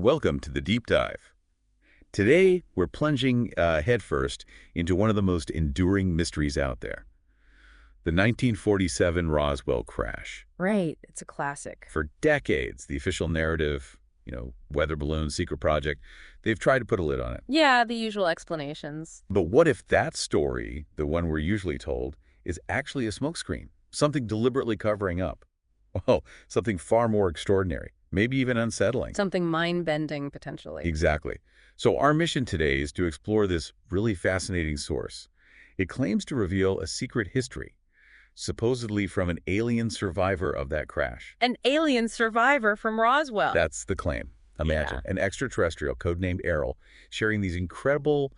Welcome to the Deep Dive. Today, we're plunging headfirst into one of the most enduring mysteries out there, the 1947 Roswell crash. Right. It's a classic. For decades, the official narrative, weather balloon, secret project, they've tried to put a lid on it. Yeah, the usual explanations. But what if that story, the one we're usually told, is actually a smokescreen, something deliberately covering up? Well, something far more extraordinary, maybe even unsettling. Something mind-bending, potentially. Exactly. So our mission today is to explore this really fascinating source. It claims to reveal a secret history, supposedly from an alien survivor of that crash. An alien survivor from Roswell. That's the claim. Imagine an extraterrestrial codenamed Errol sharing these incredible,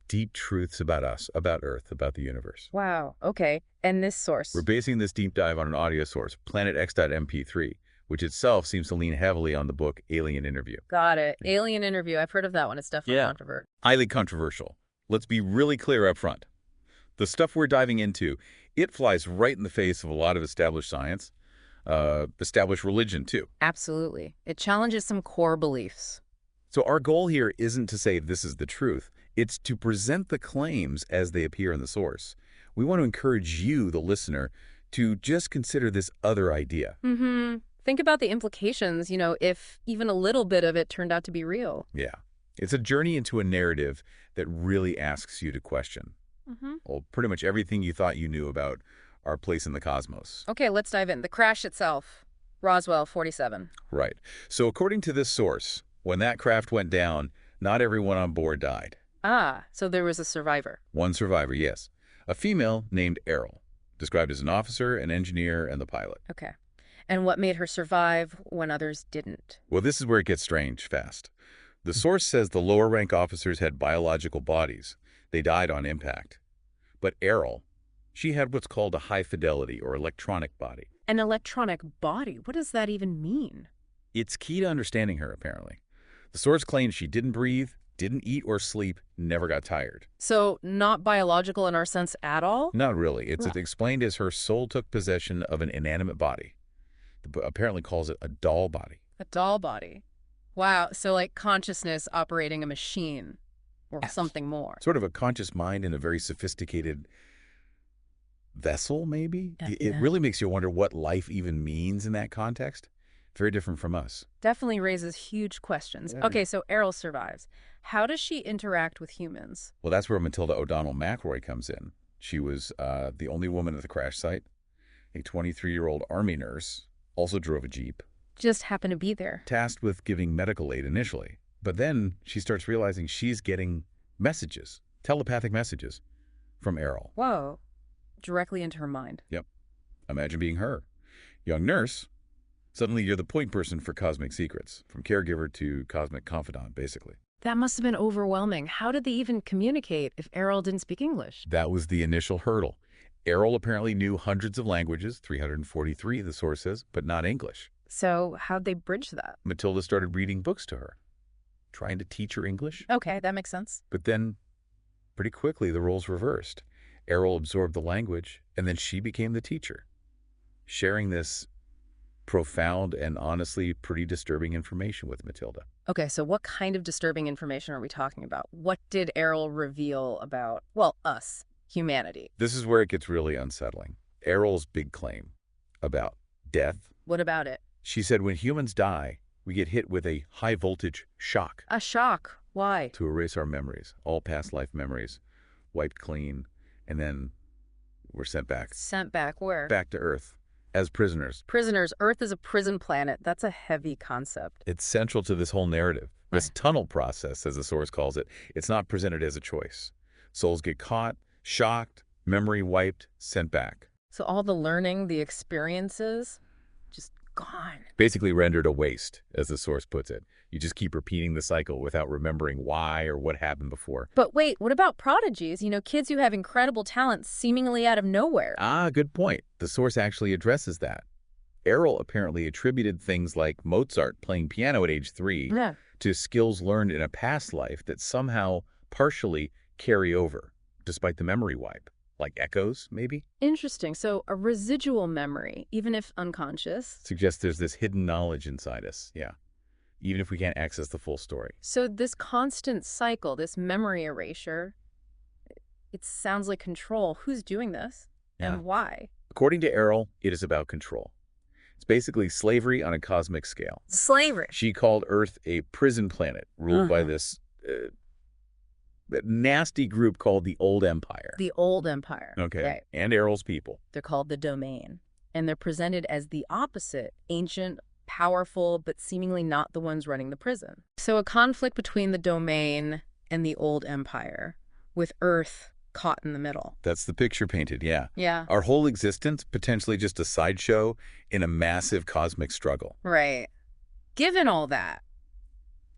deep truths about us, about Earth, about the universe. Wow. Okay. And this source? We're basing this deep dive on an audio source, planetx.mp3, which itself seems to lean heavily on the book Alien Interview. Got it. Alien Interview. I've heard of that one. It's definitely controversial. Highly controversial. Let's be really clear up front. The stuff we're diving into, it flies right in the face of a lot of established science, established religion too. Absolutely. It challenges some core beliefs. So our goal here isn't to say this is the truth. It's to present the claims as they appear in the source. We want to encourage you, the listener, to just consider this other idea. Think about the implications, if even a little bit of it turned out to be real. Yeah. It's a journey into a narrative that really asks you to question. Well, pretty much everything you thought you knew about our place in the cosmos. Okay, let's dive in. The crash itself. Roswell 47. Right. So according to this source, when that craft went down, not everyone on board died. Ah, so there was a survivor. One survivor, yes. A female named Errol, described as an officer, an engineer, and the pilot. Okay. And what made her survive when others didn't? Well, this is where it gets strange fast. The source says the lower rank officers had biological bodies. They died on impact. But Errol, she had what's called a high fidelity or electronic body. An electronic body? What does that even mean? It's key to understanding her, apparently. The source claims she didn't breathe, didn't eat or sleep, never got tired. So not biological in our sense at all? Not really. It's explained as her soul took possession of an inanimate body. The book apparently calls it a doll body. A doll body. Wow, so like consciousness operating a machine or something more. Sort of a conscious mind in a very sophisticated vessel, maybe? It really makes you wonder what life even means in that context. Very different from us. Definitely raises huge questions. Yeah. Okay, so Errol survives. How does she interact with humans? Well, that's where Matilda O'Donnell McRoy comes in. She was the only woman at the crash site. A 23-year-old Army nurse, also drove a Jeep. Just happened to be there. Tasked with giving medical aid initially. But then she starts realizing she's getting messages, telepathic messages, from Errol. Whoa. Directly into her mind. Yep. Imagine being her. Young nurse. Suddenly you're the point person for cosmic secrets, from caregiver to cosmic confidant, basically. That must have been overwhelming. How did they even communicate if Errol didn't speak English? That was the initial hurdle. Errol apparently knew hundreds of languages, 343, the source says, but not English. So how'd they bridge that? Matilda started reading books to her, trying to teach her English. Okay, that makes sense. But then, pretty quickly, the roles reversed. Errol absorbed the language, and then she became the teacher, sharing this profound and honestly pretty disturbing information with Matilda. Okay, so what kind of disturbing information are we talking about? What did Errol reveal about, well, us, humanity? This is where it gets really unsettling. Errol's big claim about death. What about it? She said when humans die, we get hit with a high-voltage shock. A shock. Why? To erase our memories, all past life memories, wiped clean, and then we're sent back. Sent back where? Back to Earth. As prisoners. Prisoners. Earth is a prison planet. That's a heavy concept. It's central to this whole narrative. This tunnel process, as the source calls it, it's not presented as a choice. Souls get caught, shocked, memory wiped, sent back. So all the learning, the experiences, just gone. Basically rendered a waste, as the source puts it. You just keep repeating the cycle without remembering why or what happened before. But wait, what about prodigies? Kids who have incredible talents seemingly out of nowhere. Ah, good point. The source actually addresses that. Errol apparently attributed things like Mozart playing piano at age 3 to skills learned in a past life that somehow partially carry over, despite the memory wipe. Like echoes, maybe? Interesting. So a residual memory, even if unconscious. Suggests there's this hidden knowledge inside us, yeah. even if we can't access the full story. So this constant cycle, this memory erasure, it sounds like control. Who's doing this? Yeah. And why? According to Errol, it is about control. It's basically slavery on a cosmic scale. Slavery. She called Earth a prison planet ruled by this nasty group called the Old Empire. The Old Empire. Okay. Right. And Errol's people. They're called the Domain. And they're presented as the opposite, ancient, powerful, but seemingly not the ones running the prison. So a conflict between the Domain and the Old Empire, with Earth caught in the middle. That's the picture painted, yeah. Yeah. Our whole existence, potentially just a sideshow in a massive cosmic struggle. Right. Given all that,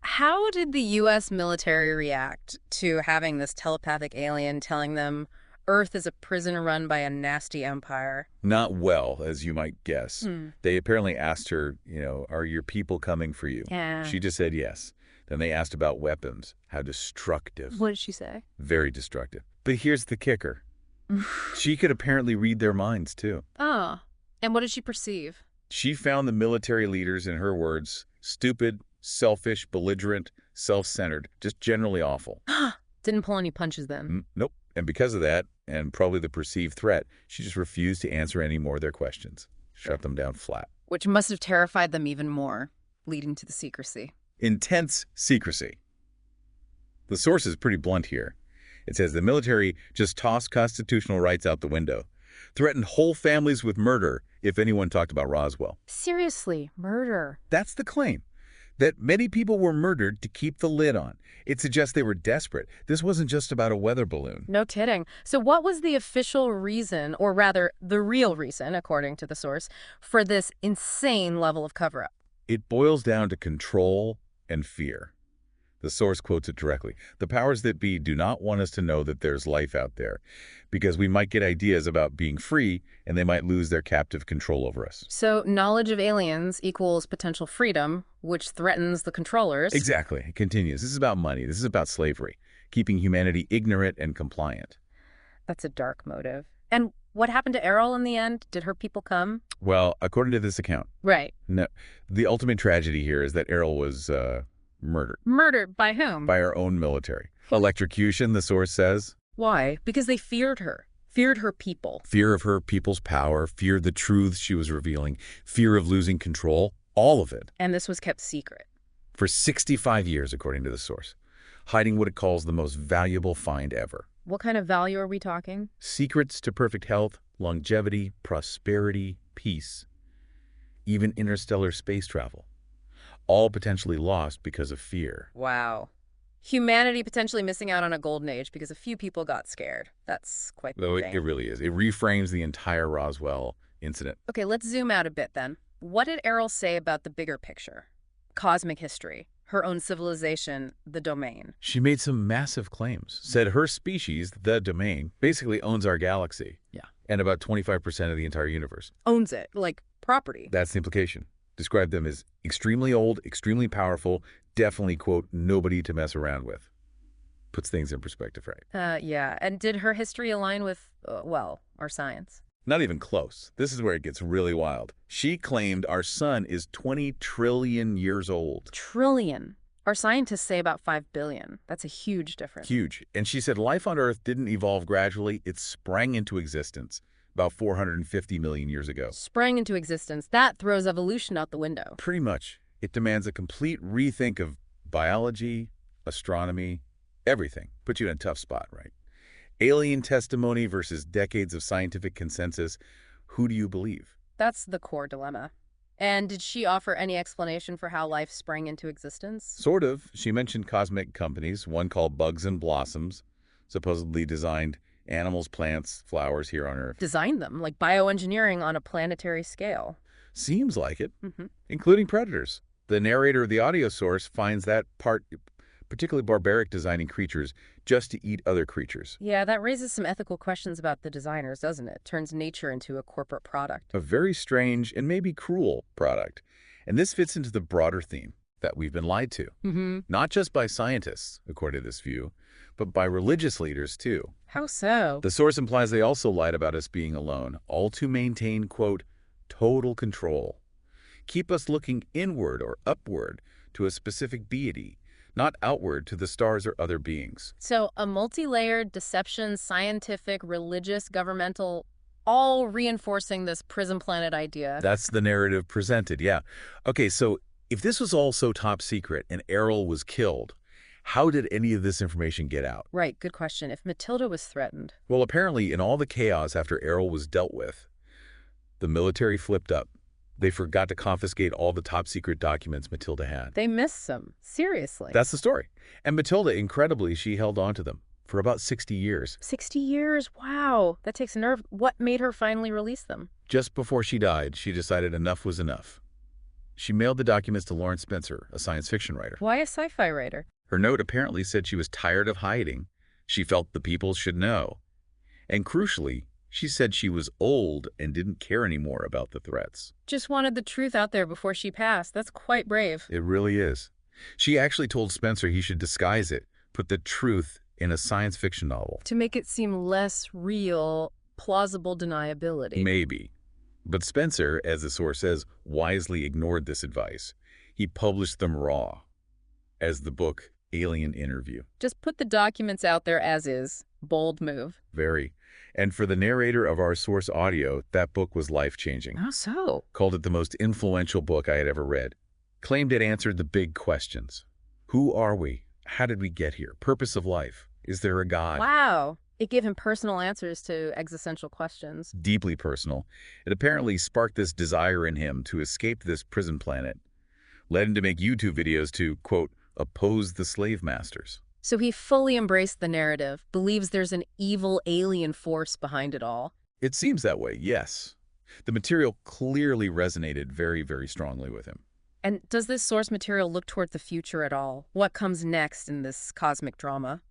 how did the U.S. military react to having this telepathic alien telling them Earth is a prison run by a nasty empire? Not well, as you might guess. They apparently asked her, are your people coming for you? Yeah. She just said yes. Then they asked about weapons. How destructive. What did she say? Very destructive. But here's the kicker. She could apparently read their minds, too. Oh. And what did she perceive? She found the military leaders, in her words, stupid, selfish, belligerent, self-centered, just generally awful. Didn't pull any punches then? Nope. And because of that, and probably the perceived threat, she just refused to answer any more of their questions. Shut them down flat. Which must have terrified them even more, leading to the secrecy. Intense secrecy. The source is pretty blunt here. It says the military just tossed constitutional rights out the window, threatened whole families with murder if anyone talked about Roswell. Seriously, murder. That's the claim, that many people were murdered to keep the lid on. It suggests they were desperate. This wasn't just about a weather balloon. No kidding. So what was the official reason, or rather the real reason, according to the source, for this insane level of cover-up? It boils down to control and fear. The source quotes it directly. The powers that be do not want us to know that there's life out there, because we might get ideas about being free, and they might lose their captive control over us. So knowledge of aliens equals potential freedom, which threatens the controllers. Exactly. It continues. This is about money. This is about slavery, keeping humanity ignorant and compliant. That's a dark motive. And what happened to Errol in the end? Did her people come? Well, according to this account. Right. No. The ultimate tragedy here is that Errol was murdered. Murdered by whom? By our own military. Electrocution, the source says. Why? Because they feared her. Feared her people. Fear of her people's power, fear the truths she was revealing, fear of losing control, all of it. And this was kept secret. For 65 years, according to the source, hiding what it calls the most valuable find ever. What kind of value are we talking? Secrets to perfect health, longevity, prosperity, peace, even interstellar space travel. All potentially lost because of fear. Wow. Humanity potentially missing out on a golden age because a few people got scared. That's quite the thing. It really is. It reframes the entire Roswell incident. Okay, let's zoom out a bit then. What did Errol say about the bigger picture? Cosmic history, her own civilization, the Domain. She made some massive claims. Said her species, the Domain, basically owns our galaxy. Yeah. And about 25% of the entire universe. Owns it, like property. That's the implication. Described them as extremely old, extremely powerful, definitely, quote, nobody to mess around with. Puts things in perspective, right? Yeah. And did her history align with, well, our science? Not even close. This is where it gets really wild. She claimed our sun is 20 trillion years old. Trillion. Our scientists say about 5 billion. That's a huge difference. Huge. And she said life on Earth didn't evolve gradually. It sprang into existence about 450 million years ago. Sprang into existence. That throws evolution out the window. Pretty much. It demands a complete rethink of biology, astronomy, everything. Puts you in a tough spot, right? Alien testimony versus decades of scientific consensus. Who do you believe? That's the core dilemma. And did she offer any explanation for how life sprang into existence? Sort of. She mentioned cosmic companies, one called Bugs and Blossoms, supposedly designed animals, plants, flowers here on Earth. Designed them, like bioengineering on a planetary scale. Seems like it, including predators. The narrator of the audio source finds that part particularly barbaric, designing creatures just to eat other creatures. Yeah, that raises some ethical questions about the designers, doesn't it? Turns nature into a corporate product. A very strange and maybe cruel product. And this fits into the broader theme that we've been lied to. Not just by scientists, according to this view, but by religious leaders too. How so? The source implies they also lied about us being alone, all to maintain, quote, total control. Keep us looking inward or upward to a specific deity, not outward to the stars or other beings. So a multi-layered deception, scientific, religious, governmental, all reinforcing this prison planet idea. That's the narrative presented, yeah. Okay, so if this was all so top secret and Errol was killed, how did any of this information get out? Right, good question. If Matilda was threatened. Well, apparently in all the chaos after Errol was dealt with, the military flipped up. They forgot to confiscate all the top-secret documents Matilda had. They missed some. Seriously. That's the story. And Matilda, incredibly, she held on to them for about 60 years. 60 years? Wow. That takes nerve. What made her finally release them? Just before she died, she decided enough was enough. She mailed the documents to Lawrence Spencer, a science fiction writer. Why a sci-fi writer? Her note apparently said she was tired of hiding. She felt the people should know. And crucially, she said she was old and didn't care anymore about the threats. Just wanted the truth out there before she passed. That's quite brave. It really is. She actually told Spencer he should disguise it, put the truth in a science fiction novel. To make it seem less real, plausible deniability. Maybe. But Spencer, as the source says, wisely ignored this advice. He published them raw, as the book Alien Interview. Just put the documents out there as is. Bold move. Very. And for the narrator of our source audio, that book was life-changing. How so? Called it the most influential book I had ever read. Claimed it answered the big questions. Who are we? How did we get here? Purpose of life? Is there a God? Wow. It gave him personal answers to existential questions. Deeply personal. It apparently sparked this desire in him to escape this prison planet. Led him to make YouTube videos to, quote, oppose the slave masters. So he fully embraced the narrative, believes there's an evil alien force behind it all. It seems that way, yes. The material clearly resonated very, very strongly with him. And does this source material look toward the future at all? What comes next in this cosmic drama?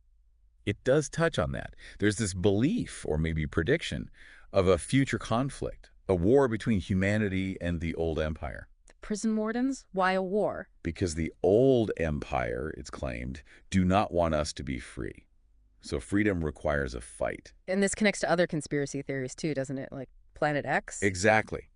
It does touch on that. There's this belief, or maybe prediction, of a future conflict, a war between humanity and the old empire. Prison wardens? Why a war? Because the old empire, it's claimed, do not want us to be free. So freedom requires a fight. And this connects to other conspiracy theories too, doesn't it? Like Planet X? Exactly.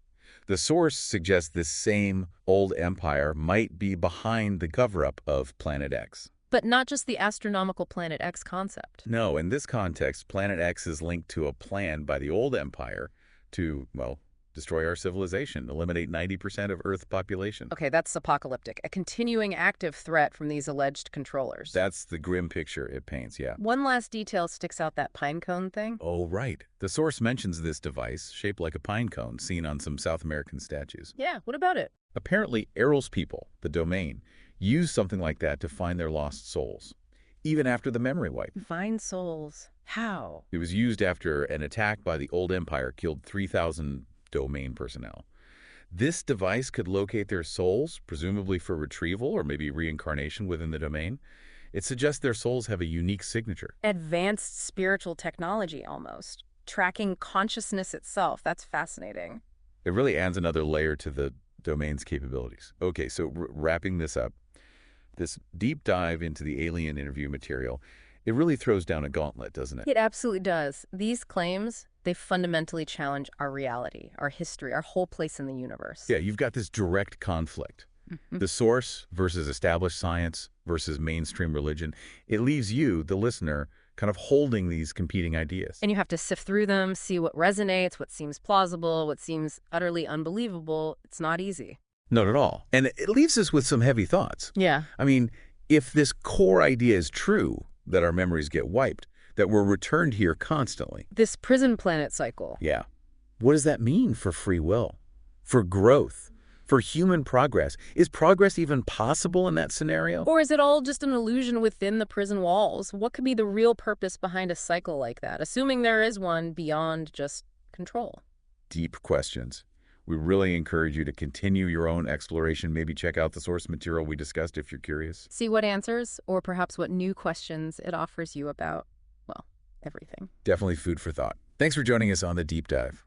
The source suggests this same old empire might be behind the cover-up of Planet X. But not just the astronomical Planet X concept. No, in this context, Planet X is linked to a plan by the old empire to, well, destroy our civilization, eliminate 90% of Earth's population. Okay, that's apocalyptic. A continuing active threat from these alleged controllers. That's the grim picture it paints, yeah. One last detail sticks out, that pine cone thing. Oh, right. The source mentions this device, shaped like a pine cone, seen on some South American statues. Yeah, what about it? Apparently, Errol's people, the Domain, used something like that to find their lost souls, even after the memory wipe. Find souls. How? It was used after an attack by the old empire killed 3,000 Domain personnel. This device could locate their souls, presumably for retrieval or maybe reincarnation within the Domain. It suggests their souls have a unique signature. Advanced spiritual technology, almost. Tracking consciousness itself. That's fascinating. It really adds another layer to the Domain's capabilities. Okay, so wrapping this up, this deep dive into the alien interview material, it really throws down a gauntlet, doesn't it? It absolutely does. These claims, they fundamentally challenge our reality, our history, our whole place in the universe. Yeah, you've got this direct conflict. The source versus established science versus mainstream religion. It leaves you, the listener, kind of holding these competing ideas. And you have to sift through them, see what resonates, what seems plausible, what seems utterly unbelievable. It's not easy. Not at all. And it leaves us with some heavy thoughts. Yeah. I mean, if this core idea is true, that our memories get wiped, that we're returned here constantly. This prison planet cycle. Yeah. What does that mean for free will? For growth? For human progress? Is progress even possible in that scenario? Or is it all just an illusion within the prison walls? What could be the real purpose behind a cycle like that, assuming there is one beyond just control? Deep questions. We really encourage you to continue your own exploration. Maybe check out the source material we discussed if you're curious. See what answers, or perhaps what new questions it offers you about, well, everything. Definitely food for thought. Thanks for joining us on The Deep Dive.